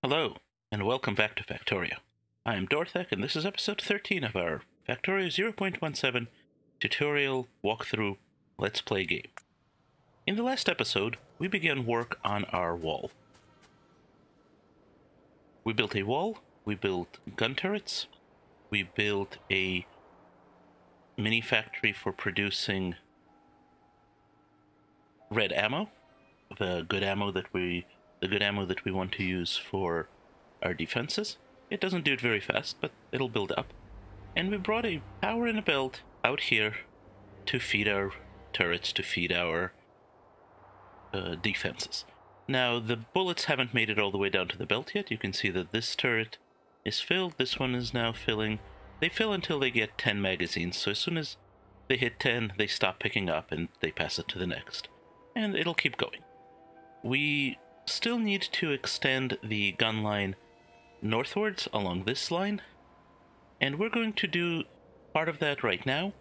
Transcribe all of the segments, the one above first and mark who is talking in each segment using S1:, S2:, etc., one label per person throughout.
S1: Hello, and welcome back to Factorio. I am Dorthek, and this is episode 13 of our Factorio 0.17 tutorial walkthrough Let's Play game. In the last episode, we began work on our wall. We built a wall, we built gun turrets, we built a mini factory for producing red ammo, the good ammo that we want to use for our defenses. It doesn't do it very fast, but it'll build up. And we brought a power in a belt out here to feed our turrets, to feed our defenses. Now, the bullets haven't made it all the way down to the belt yet. You can see that this turret is filled, this one is now filling. They fill until they get 10 magazines, so as soon as they hit 10, they stop picking up and they pass it to the next. And it'll keep going. We still need to extend the gun line northwards along this line, and we're going to do part of that right now.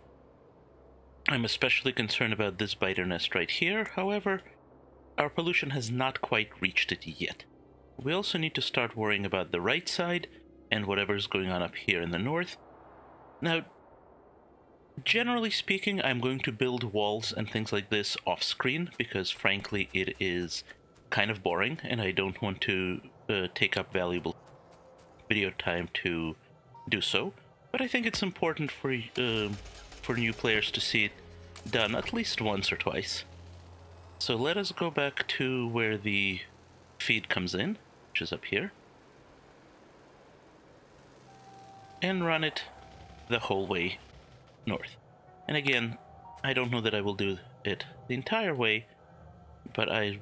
S1: I'm especially concerned about this biter nest right here. However, our pollution has not quite reached it yet. We also need to start worrying about the right side and whatever's going on up here in the north. Now, generally speaking, I'm going to build walls and things like this off screen because frankly it is kind of boring and I don't want to take up valuable video time to do so. But I think it's important for new players to see it done at least once or twice. So let us go back to where the feed comes in, which is up here, and run it the whole way north. And again, I don't know that I will do it the entire way, but I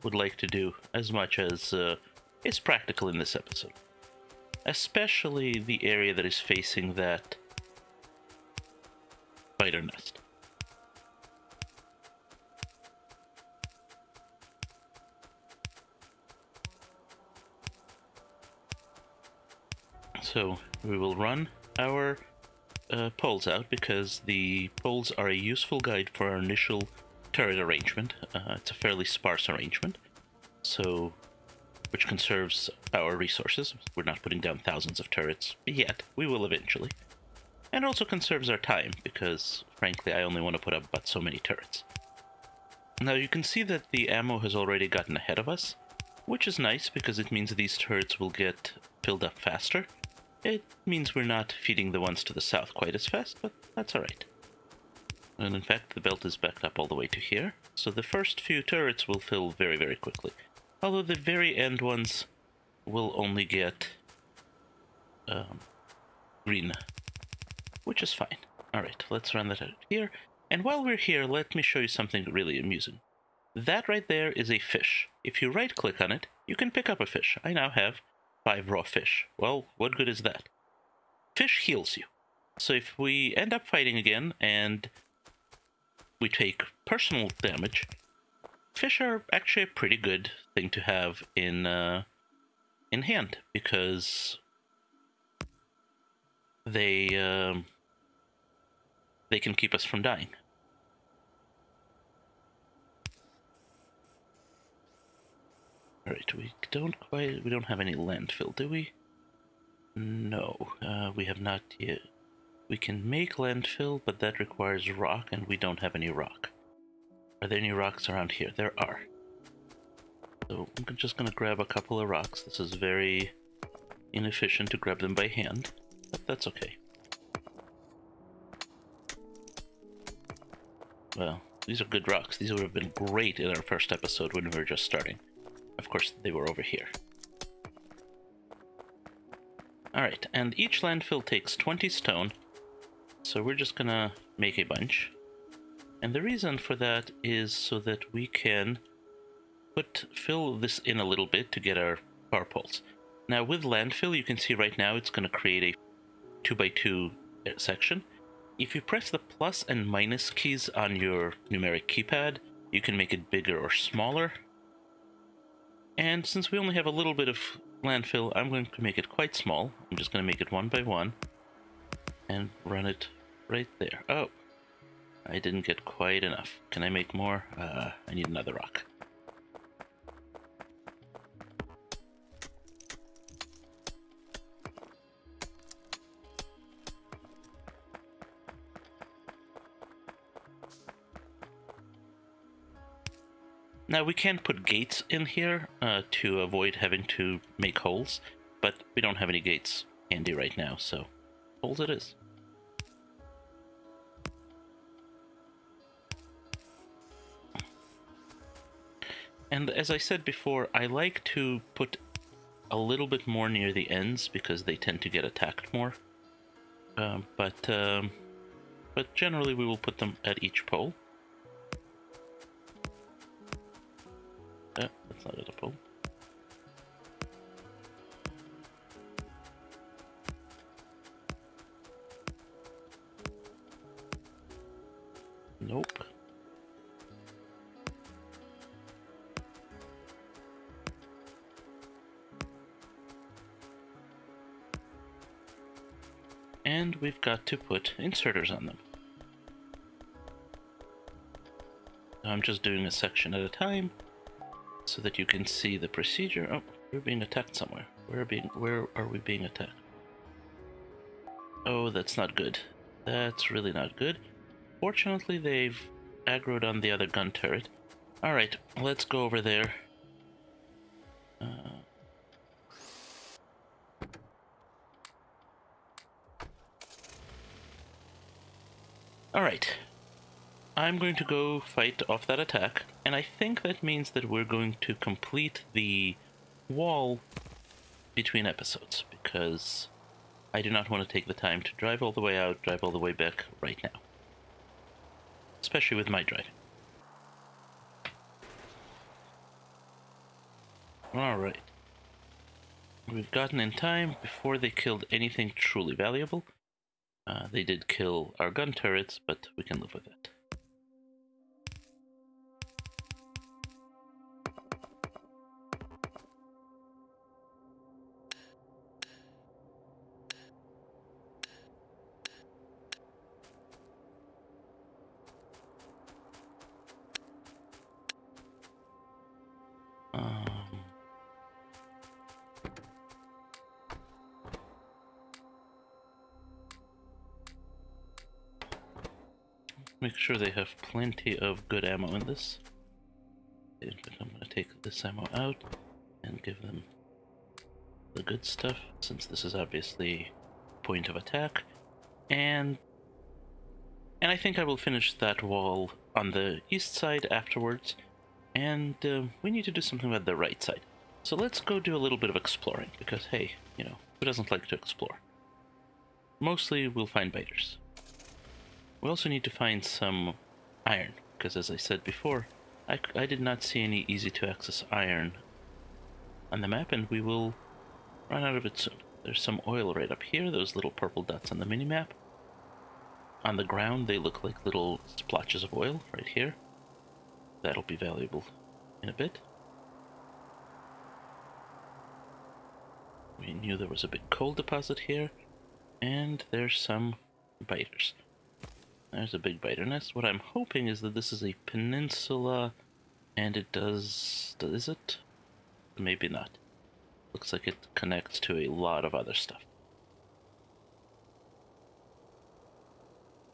S1: would like to do as much as is practical in this episode. Especially the area that is facing that biter nest. So we will run our poles out because the poles are a useful guide for our initial turret arrangement. It's a fairly sparse arrangement, so which conserves our resources. We're not putting down thousands of turrets yet. We will eventually. And also conserves our time because, frankly, I only want to put up but so many turrets. Now you can see that the ammo has already gotten ahead of us, which is nice because it means these turrets will get filled up faster. It means we're not feeding the ones to the south quite as fast, but that's alright. And in fact, the belt is backed up all the way to here, so the first few turrets will fill very, very quickly. Although the very end ones will only get green, which is fine. Alright, let's run that out here. And while we're here, let me show you something really amusing. That right there is a fish. If you right-click on it, you can pick up a fish. I now have 5 raw fish. Well, what good is that? Fish heals you. So if we end up fighting again and we take personal damage, fish are actually a pretty good thing to have in hand because they can keep us from dying. All right, we don't have any landfill, do we? No, we have not yet. We can make landfill, but that requires rock, and we don't have any rock. Are there any rocks around here? There are. So I'm just going to grab a couple of rocks. This is very inefficient to grab them by hand, but that's okay. Well, these are good rocks. These would have been great in our first episode when we were just starting. Of course, they were over here. Alright, and each landfill takes 20 stone, so we're just gonna make a bunch. And the reason for that is so that we can fill this in a little bit to get our power poles. Now with landfill, you can see right now it's going to create a 2x2 section. If you press the plus and minus keys on your numeric keypad, you can make it bigger or smaller. And since we only have a little bit of landfill, I'm going to make it quite small. I'm just going to make it 1 by 1 and run it right there. Oh, I didn't get quite enough. Can I make more? I need another rock. Now we can put gates in here to avoid having to make holes, but we don't have any gates handy right now, so holes it is. And as I said before, I like to put a little bit more near the ends because they tend to get attacked more. But generally we will put them at each pole. That's not at a pole. Nope. And we've got to put inserters on them. I'm just doing a section at a time so that you can see the procedure. Oh, we're being attacked somewhere. Where are we being attacked? Oh, that's not good. That's really not good. Fortunately, they've aggroed on the other gun turret. Alright, let's go over there. Alright. I'm going to go fight off that attack, and I think that means that we're going to complete the wall between episodes, because I do not want to take the time to drive all the way out, drive all the way back right now. Especially with my driving. Alright. We've gotten in time before they killed anything truly valuable. They did kill our gun turrets, but we can live with it. Make sure they have plenty of good ammo in this. In fact, I'm going to take this ammo out and give them the good stuff, since this is obviously point of attack. And I think I will finish that wall on the east side afterwards, and we need to do something about the right side. So let's go do a little bit of exploring, because hey, you know, who doesn't like to explore? Mostly we'll find biters. We also need to find some iron, because as I said before, I did not see any easy to access iron on the map, and we will run out of it soon. There's some oil right up here, those little purple dots on the minimap. On the ground they look like little splotches of oil right here. That'll be valuable in a bit. We knew there was a big coal deposit here, and there's some biters. There's a big biter nest. What I'm hoping is that this is a peninsula, and it does it? Maybe not. Looks like it connects to a lot of other stuff.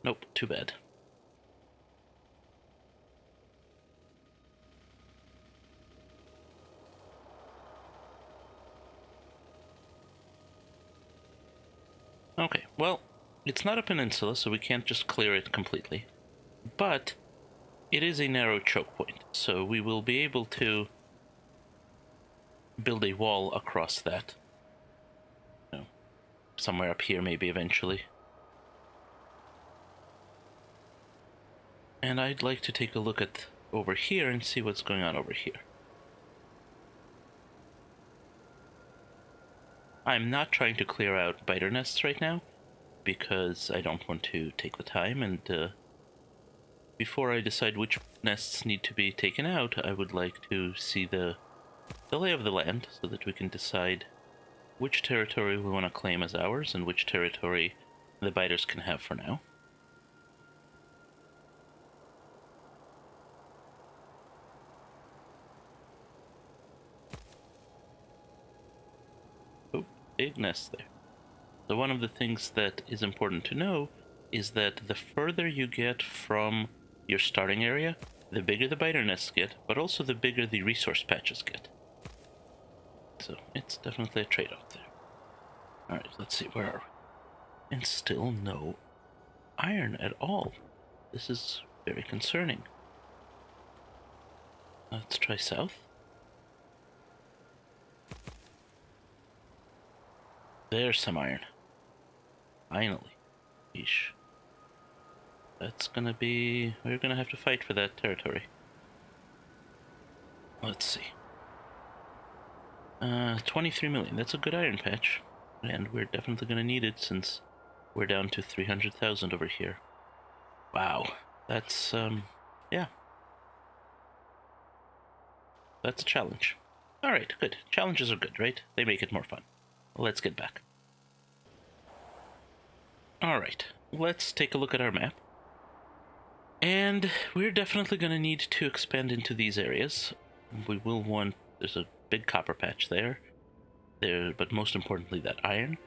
S1: Nope, too bad. Okay, well, it's not a peninsula, so we can't just clear it completely. But it is a narrow choke point, so we will be able to build a wall across that. You know, somewhere up here, maybe eventually. And I'd like to take a look at over here and see what's going on over here. I'm not trying to clear out biter nests right now, because I don't want to take the time, and before I decide which nests need to be taken out, I would like to see the lay of the land, so that we can decide which territory we want to claim as ours, and which territory the biters can have for now. Oh, big nest there. So one of the things that is important to know is that the further you get from your starting area, the bigger the biter nests get, but also the bigger the resource patches get. So it's definitely a trade-off there. Alright, let's see, where are we? And still no iron at all. This is very concerning. Let's try south. There's some iron. Finally. Yeesh. That's gonna be... we're gonna have to fight for that territory. Let's see. 23 million. That's a good iron patch. And we're definitely gonna need it since we're down to 300,000 over here. Wow. That's, yeah. That's a challenge. Alright, good. Challenges are good, right? They make it more fun. Let's get back. Alright, let's take a look at our map. And we're definitely going to need to expand into these areas. We will want... there's a big copper patch there, but most importantly that iron.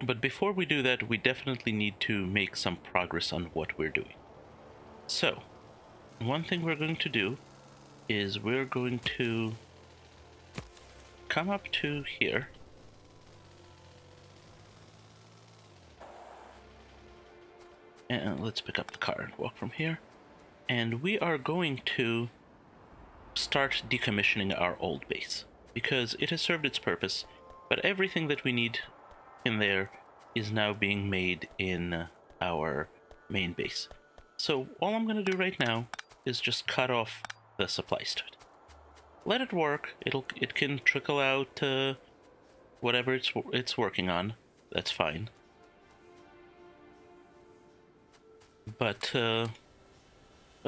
S1: But before we do that, we definitely need to make some progress on what we're doing. So, one thing we're going to do is we're going to come up to here. And let's pick up the car and walk from here. And we are going to start decommissioning our old base, because it has served its purpose, but everything that we need in there is now being made in our main base. So all I'm going to do right now is just cut off the supplies to it. Let it work. It can trickle out whatever it's working on. That's fine. But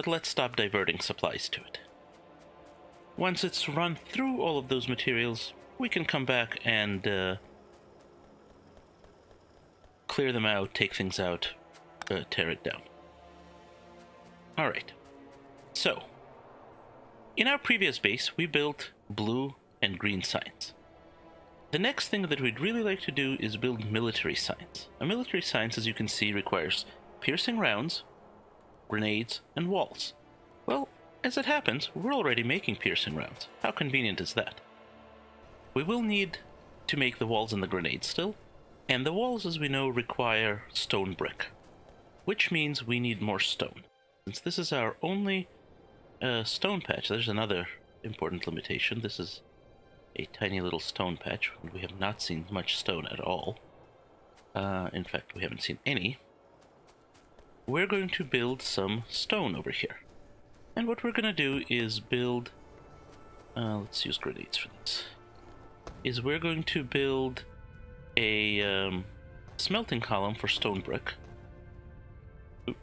S1: let's stop diverting supplies to it. Once it's run through all of those materials, we can come back and clear them out, take things out, tear it down. Alright, so, in our previous base, we built blue and green signs. The next thing that we'd really like to do is build military signs. A military signs, as you can see, requires piercing rounds, grenades, and walls. Well, as it happens, we're already making piercing rounds. How convenient is that? We will need to make the walls and the grenades still, and the walls, as we know, require stone brick, which means we need more stone. Since this is our only stone patch, there's another important limitation. This is a tiny little stone patch. We have not seen much stone at all. In fact, we haven't seen any. We're going to build some stone over here. And what we're going to do is build... let's use grenades for this. Is we're going to build a smelting column for stone brick. Oop.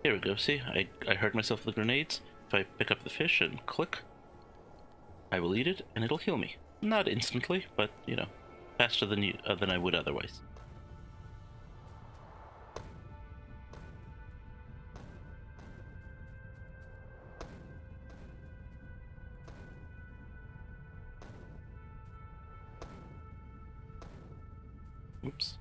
S1: Here we go, see? I hurt myself with the grenades. If I pick up the fish and click, I will eat it and it'll heal me. Not instantly, but, you know, faster than I would otherwise. Oops.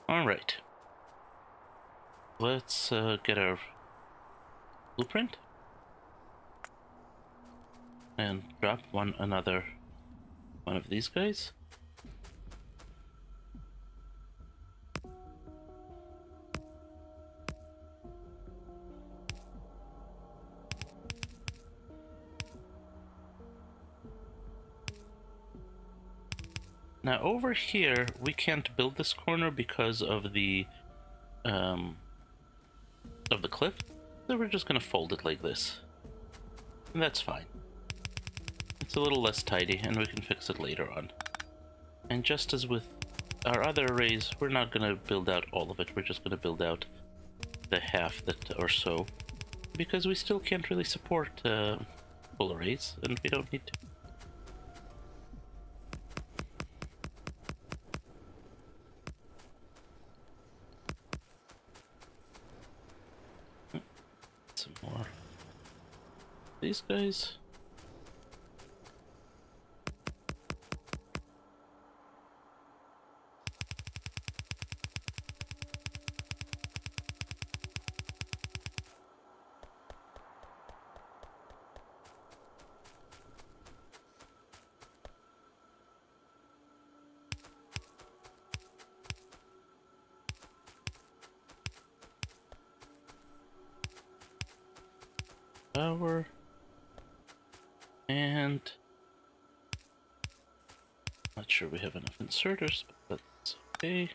S1: All right. Let's get our blueprint and drop another one of these guys. Now over here, we can't build this corner because of the cliff, so we're just gonna fold it like this. And that's fine. It's a little less tidy, and we can fix it later on. And just as with our other arrays, we're not gonna build out all of it, we're just gonna build out the half that or so, because we still can't really support full arrays, and we don't need to. these guys. Power. And not sure we have enough inserters, but that's okay.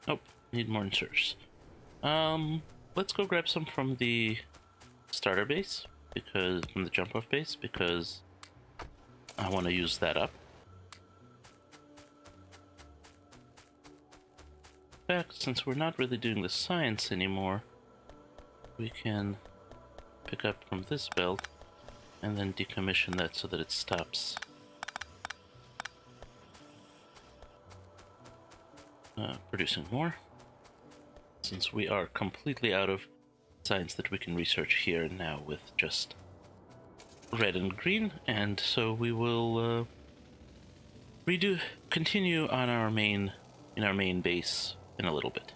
S1: Oh, need more inserters. Let's go grab some from the starter base, because from the jump off base, because I want to use that up. In fact, since we're not really doing the science anymore, we can pick up from this belt and then decommission that so that it stops producing more, since we are completely out of science that we can research here now with just red and green. And so we will continue on our main base in a little bit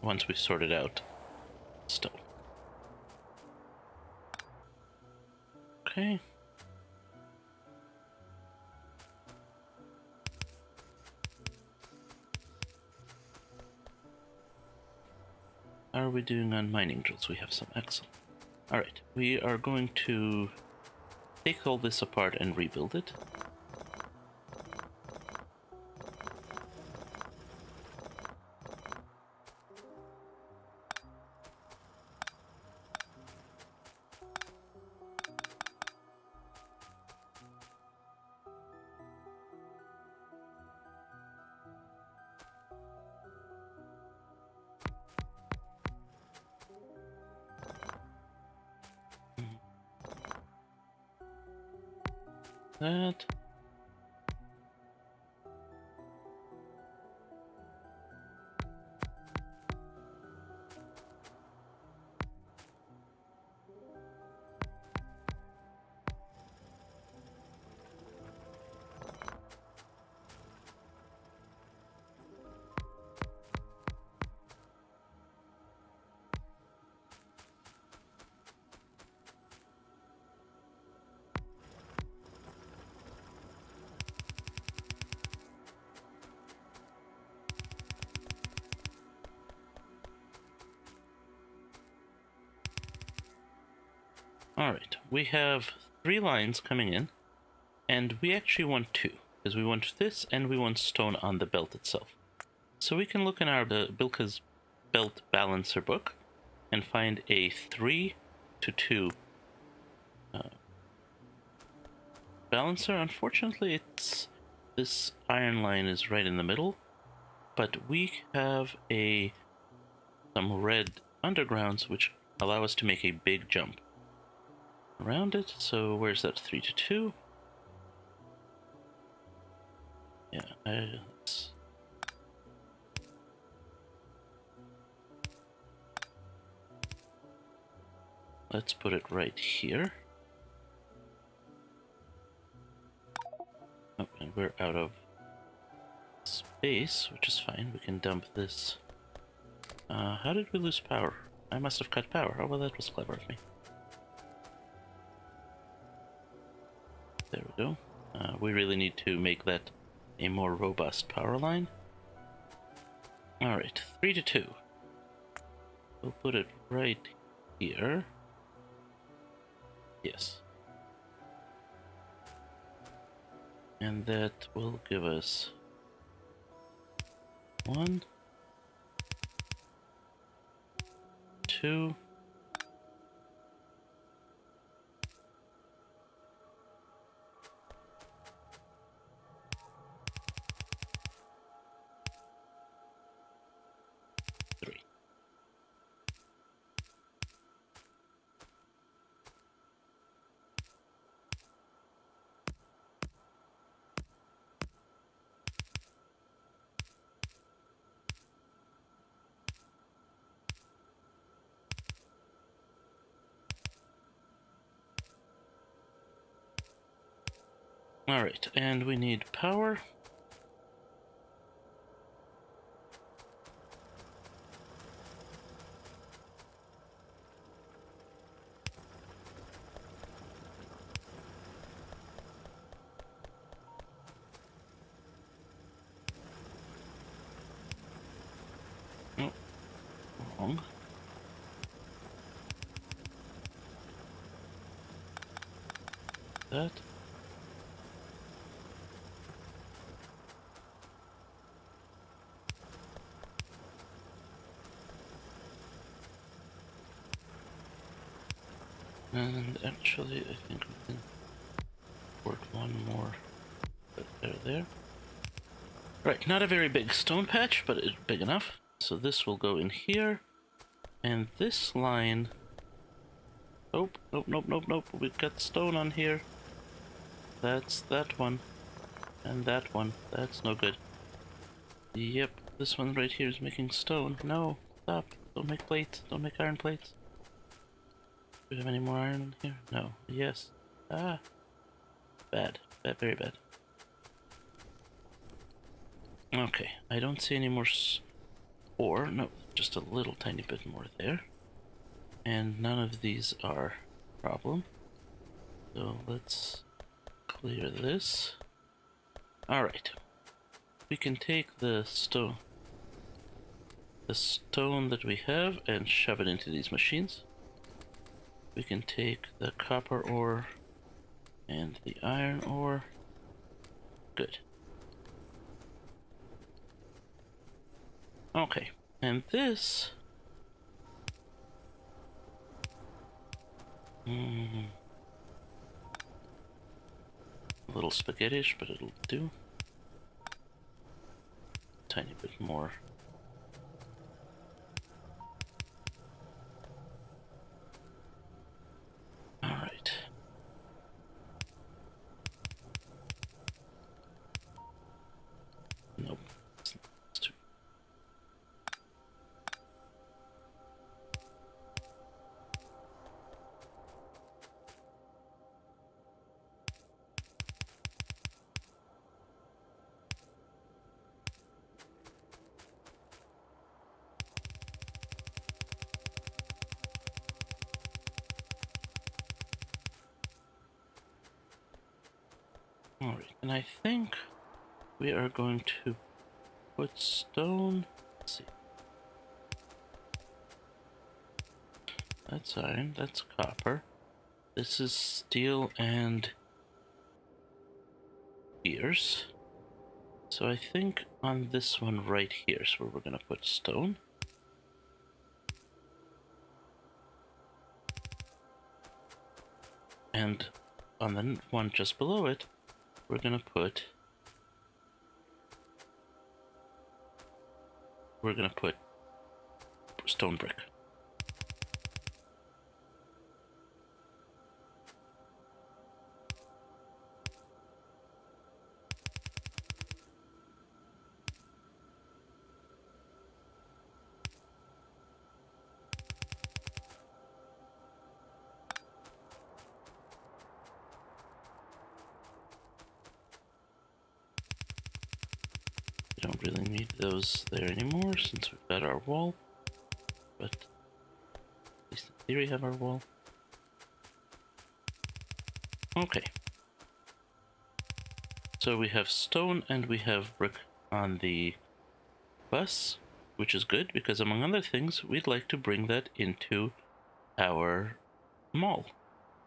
S1: once we've sorted out stone. Okay. How are we doing on mining drills? We have some. Excellent. Alright, we are going to take all this apart and rebuild it. That. Alright, we have 3 lines coming in, and we actually want 2, because we want this and we want stone on the belt itself. So we can look in our Bilka's belt balancer book and find a 3 to 2 balancer. Unfortunately, this iron line is right in the middle, but we have some red undergrounds which allow us to make a big jump around it. So where's that 3 to 2? Yeah, let's put it right here. Oh, and we're out of space, which is fine. We can dump this. How did we lose power? I must have cut power. Oh, well, that was clever of me. There we go. We really need to make that a more robust power line. Alright, 3 to 2. We'll put it right here. Yes. And that will give us 1, 2, Alright, and we need power. Oh, wrong. That. And actually, I think we can port one more there. Right, not a very big stone patch, but it's big enough. So this will go in here, and this line... Nope, nope, nope, nope, nope. We've got stone on here. That's that one. And that one. That's no good. Yep, this one right here is making stone. No, stop. Don't make plates. Don't make iron plates. Do we have any more iron in here? No. Yes. Ah. Bad. Bad, very bad. Okay, I don't see any more ore. No, just a little tiny bit more there. And none of these are a problem. So let's clear this. Alright. We can take the stone that we have and shove it into these machines. We can take the copper ore and the iron ore. Good. Okay, and this... a little spaghetti-ish, but it'll do. Tiny bit more. Alright. Nope. It's too... Alright, and I think we are going to put stone... Let's see. That's iron, that's copper. This is steel and gears. So I think on this one right here is where we're gonna put stone. And on the one just below it, we're gonna put stone brick. We don't really need those there anymore since we've got our wall, but at least in theory have our wall. Okay. So we have stone and we have brick on the bus, which is good because among other things, we'd like to bring that into our mall.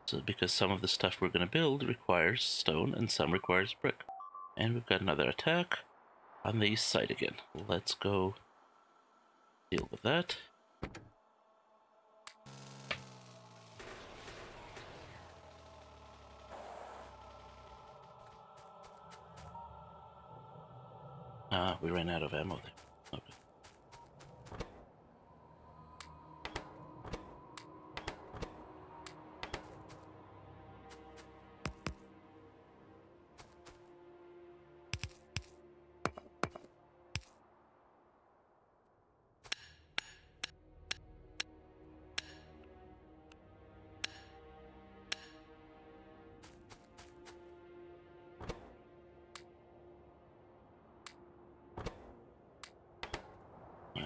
S1: So because some of the stuff we're going to build requires stone and some requires brick. And we've got another attack on the east side again. Let's go deal with that. Ah, we ran out of ammo there. Okay.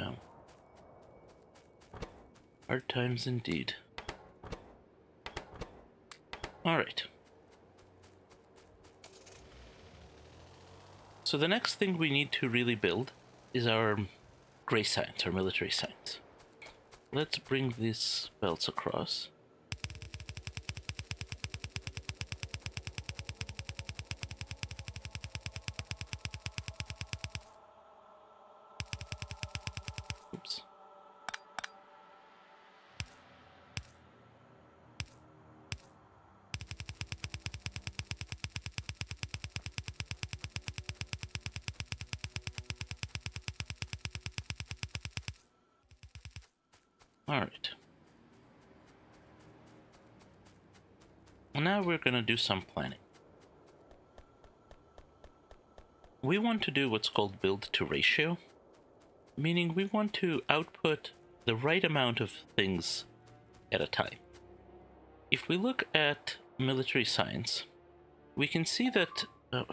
S1: Wow. Hard times indeed. Alright. So the next thing we need to really build is our gray science, our military science. Let's bring these belts across. Oops. All right. Now we're going to do some planning. We want to do what's called build to ratio, meaning we want to output the right amount of things at a time. If we look at military science, we can see that... Oh,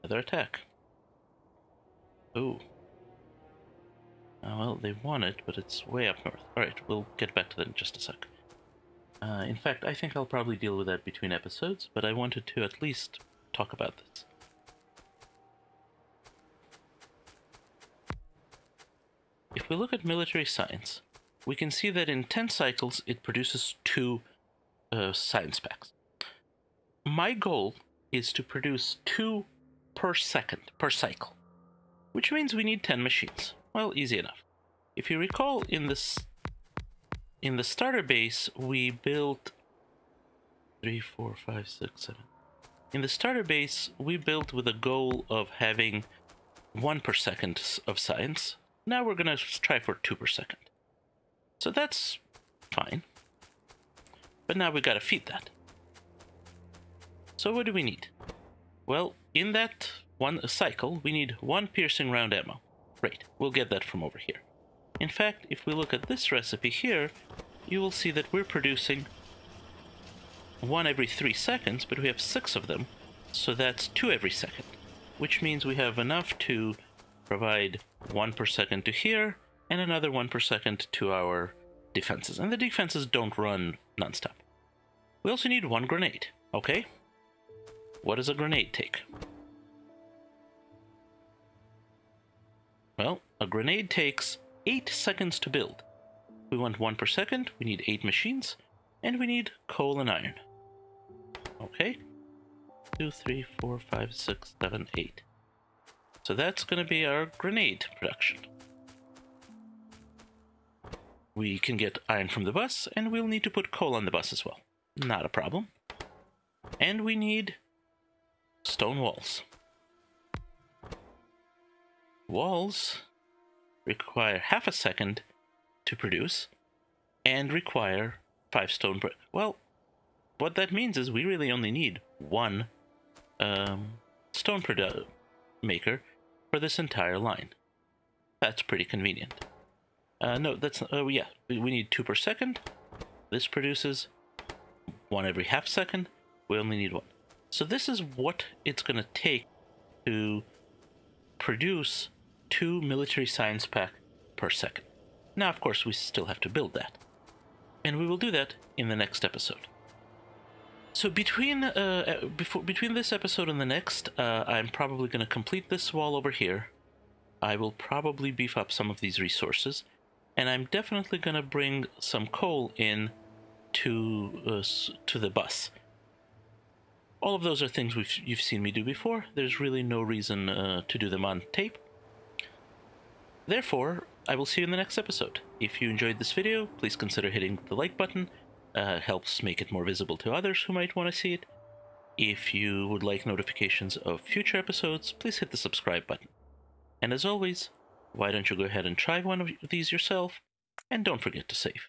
S1: another attack. Oh. Well, they won it, but it's way up north. Alright, we'll get back to that in just a sec. In fact, I think I'll probably deal with that between episodes, but I wanted to at least talk about this. If we look at military science, we can see that in 10 cycles it produces 2 science packs. My goal is to produce 2 per second, per cycle, which means we need 10 machines. Well, easy enough. If you recall, in the starter base, we built 3, 4, 5, 6, 7. In the starter base, we built with a goal of having 1 per second of science. Now we're going to try for 2 per second. So that's fine. But now we've got to feed that. So what do we need? Well, in that one cycle, we need 1 piercing round ammo. Great, we'll get that from over here. In fact, if we look at this recipe here, you will see that we're producing 1 every 3 seconds, but we have 6 of them, so that's 2 every second, which means we have enough to provide 1 per second to here, and another 1 per second to our defenses. And the defenses don't run non-stop. We also need 1 grenade, okay? What does a grenade take? Well, a grenade takes 8 seconds to build. We want 1 per second, we need 8 machines, and we need coal and iron. Okay? 2, 3, 4, 5, 6, 7, 8. So that's going to be our grenade production. We can get iron from the bus, and we'll need to put coal on the bus as well. Not a problem. And we need stone walls. Walls require half a second to produce and require 5 stone brick. Well, what that means is we really only need 1 stone maker for this entire line. That's pretty convenient. No, that's yeah, we need 2 per second. This produces 1 every half second. We only need 1. So this is what it's going to take to produce 2 military science pack per second. Now, of course, we still have to build that. And we will do that in the next episode. So between this episode and the next, I'm probably going to complete this wall over here. I will probably beef up some of these resources. And I'm definitely going to bring some coal in to the bus. All of those are things you've seen me do before. There's really no reason to do them on tape. Therefore, I will see you in the next episode. If you enjoyed this video, please consider hitting the like button. Helps make it more visible to others who might want to see it. If you would like notifications of future episodes, please hit the subscribe button. And as always, why don't you go ahead and try one of these yourself, and don't forget to save.